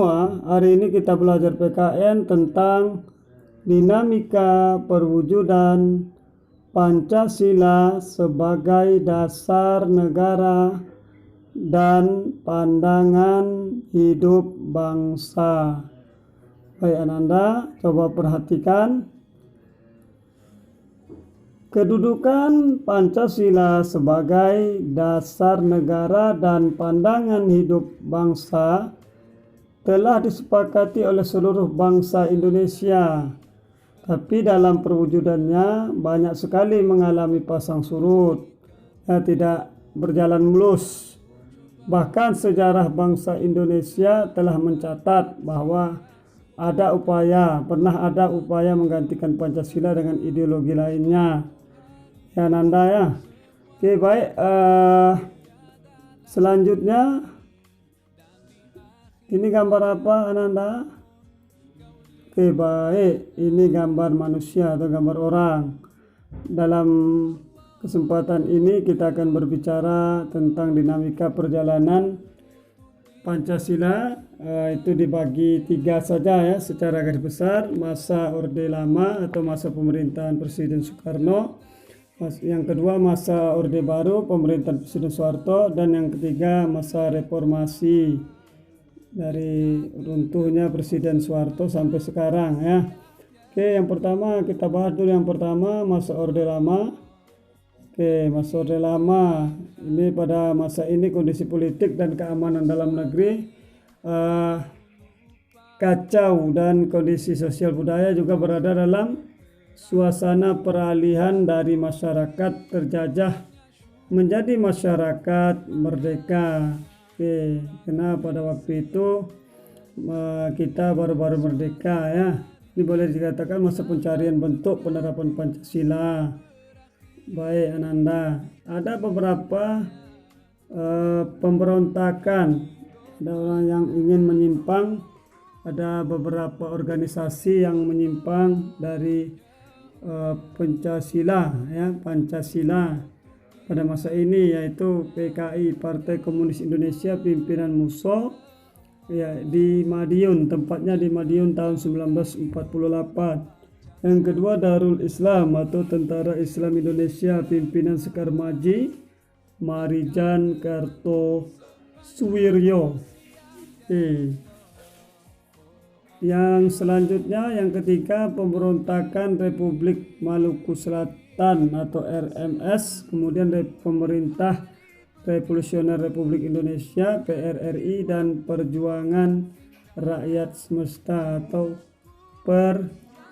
Hari ini kita belajar PKN tentang dinamika perwujudan Pancasila sebagai dasar negara dan pandangan hidup bangsa. Baik Ananda, coba perhatikan. Kedudukan Pancasila sebagai dasar negara dan pandangan hidup bangsa telah disepakati oleh seluruh bangsa Indonesia, tapi dalam perwujudannya banyak sekali mengalami pasang surut, tidak berjalan mulus. Bahkan sejarah bangsa Indonesia telah mencatat bahwa pernah ada upaya menggantikan Pancasila dengan ideologi lainnya. Ya Nanda ya. Oke, baik. Selanjutnya, ini gambar apa Ananda? Oke, baik. Ini gambar manusia atau gambar orang. Dalam kesempatan ini kita akan berbicara tentang dinamika perjalanan Pancasila. Itu dibagi 3 saja ya secara garis besar. Masa Orde Lama atau masa pemerintahan Presiden Soekarno. Yang kedua masa Orde Baru pemerintahan Presiden Soeharto. Dan yang ketiga masa reformasi, dari runtuhnya Presiden Soeharto sampai sekarang ya. Oke, yang pertama kita bahas dulu yang pertama masa Orde Lama. Oke, masa Orde Lama ini, pada masa ini kondisi politik dan keamanan dalam negeri kacau dan kondisi sosial budaya juga berada dalam suasana peralihan dari masyarakat terjajah menjadi masyarakat merdeka. Oke, karena pada waktu itu kita baru-baru merdeka ya. Ini boleh dikatakan masa pencarian bentuk penerapan Pancasila. Baik Ananda, ada beberapa pemberontakan, ada orang yang ingin menyimpang, ada beberapa organisasi yang menyimpang dari Pancasila ya, Pancasila pada masa ini, yaitu PKI Partai Komunis Indonesia pimpinan Musso ya, di Madiun, tempatnya di Madiun tahun 1948. Yang kedua Darul Islam atau Tentara Islam Indonesia pimpinan Sekar Maji Marijan Kartosuwiryo. Yang selanjutnya yang ketiga pemberontakan Republik Maluku Selatan atau RMS, kemudian Pemerintah Revolusioner Republik Indonesia PRRI dan Perjuangan Rakyat Semesta atau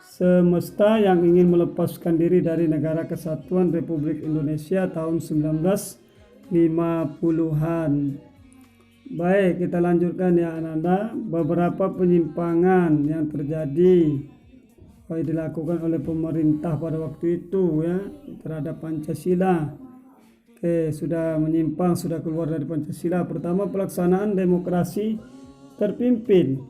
Semesta yang ingin melepaskan diri dari Negara Kesatuan Republik Indonesia tahun 1950-an. Baik, kita lanjutkan ya Ananda. Beberapa penyimpangan yang terjadi dilakukan oleh pemerintah pada waktu itu ya terhadap Pancasila. Oke, sudah menyimpang, sudah keluar dari Pancasila. Pertama, pelaksanaan demokrasi terpimpin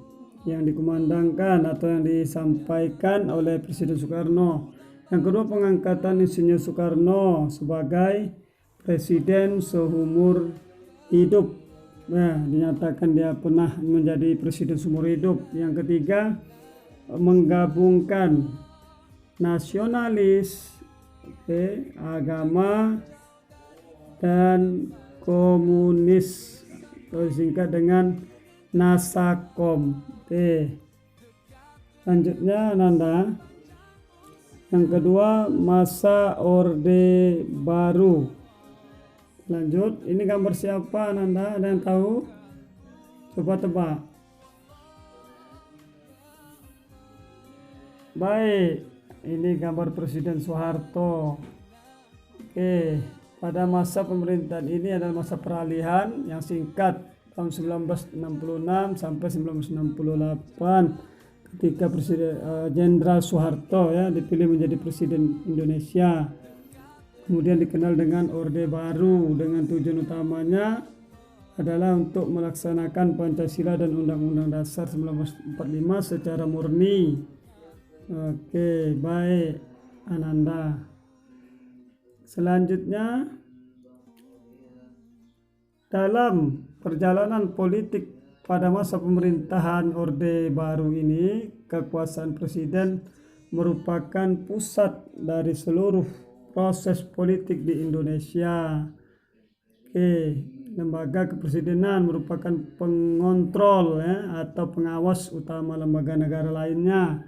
yang dikumandangkan atau yang disampaikan oleh Presiden Soekarno. Yang kedua, pengangkatan Insinyur Soekarno sebagai presiden seumur hidup. Nah, dinyatakan dia pernah menjadi presiden seumur hidup. Yang ketiga, menggabungkan nasionalis, agama dan komunis, atau singkat dengan Nasakom. Selanjutnya Nanda, yang kedua masa Orde Baru. Lanjut, ini gambar siapa Nanda? Ada yang tahu? Coba tebak. Baik, ini gambar Presiden Soeharto. Oke, pada masa pemerintahan ini adalah masa peralihan yang singkat tahun 1966 sampai 1968 ketika Presiden Jenderal Soeharto ya dipilih menjadi Presiden Indonesia. Kemudian dikenal dengan Orde Baru dengan tujuan utamanya adalah untuk melaksanakan Pancasila dan Undang-Undang Dasar 1945 secara murni. Oke, baik Ananda. Selanjutnya, dalam perjalanan politik pada masa pemerintahan Orde Baru ini, kekuasaan presiden merupakan pusat dari seluruh proses politik di Indonesia. Lembaga kepresidenan merupakan pengontrol atau pengawas utama lembaga negara lainnya.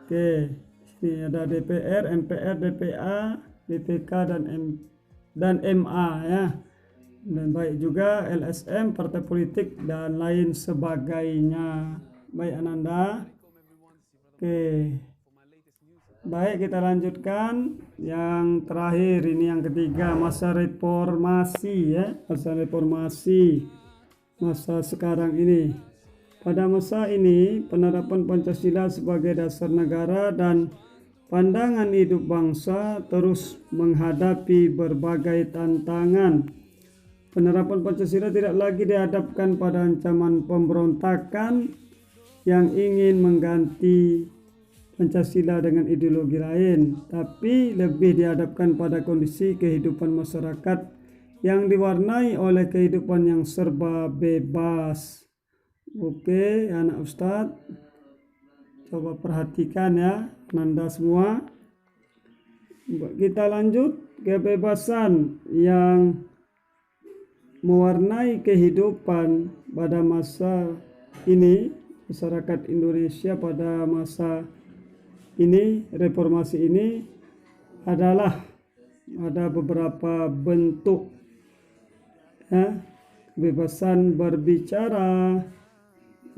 Ini ada DPR, MPR, DPA, BPK dan MA ya. Dan baik juga LSM, partai politik dan lain sebagainya. Baik Ananda. Baik, kita lanjutkan yang terakhir, ini yang ketiga, masa reformasi ya. Masa reformasi, masa sekarang ini. Pada masa ini, penerapan Pancasila sebagai dasar negara dan pandangan hidup bangsa terus menghadapi berbagai tantangan. Penerapan Pancasila tidak lagi dihadapkan pada ancaman pemberontakan yang ingin mengganti Pancasila dengan ideologi lain, tapi lebih dihadapkan pada kondisi kehidupan masyarakat yang diwarnai oleh kehidupan yang serba bebas. Oke, anak Ustadz, coba perhatikan ya, Nanda semua. Kita lanjut, kebebasan yang mewarnai kehidupan pada masa ini, masyarakat Indonesia pada masa ini, reformasi ini adalah ada beberapa bentuk ya, kebebasan berbicara,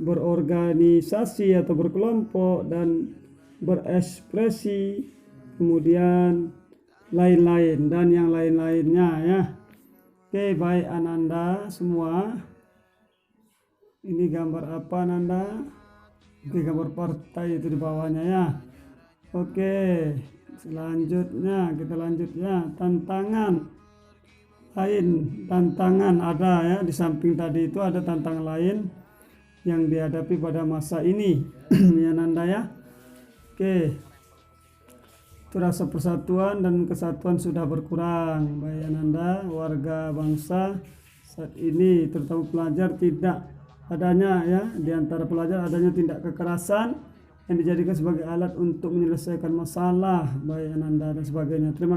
berorganisasi atau berkelompok dan berekspresi, kemudian lain-lain dan yang lain-lainnya ya. Oke, baik Ananda semua. Ini gambar apa Ananda? Oke, gambar partai itu di bawahnya ya. Oke, selanjutnya kita lanjut ya, tantangan lain. Tantangan ada ya, di samping tadi itu ada tantangan lain yang dihadapi pada masa ini ya Nanda ya. Oke, itu rasa persatuan dan kesatuan sudah berkurang. Baik Nanda, warga bangsa saat ini terutama pelajar tidak adanya ya, di antara pelajar adanya tindak kekerasan yang dijadikan sebagai alat untuk menyelesaikan masalah, baik Ananda dan sebagainya. Terima kasih.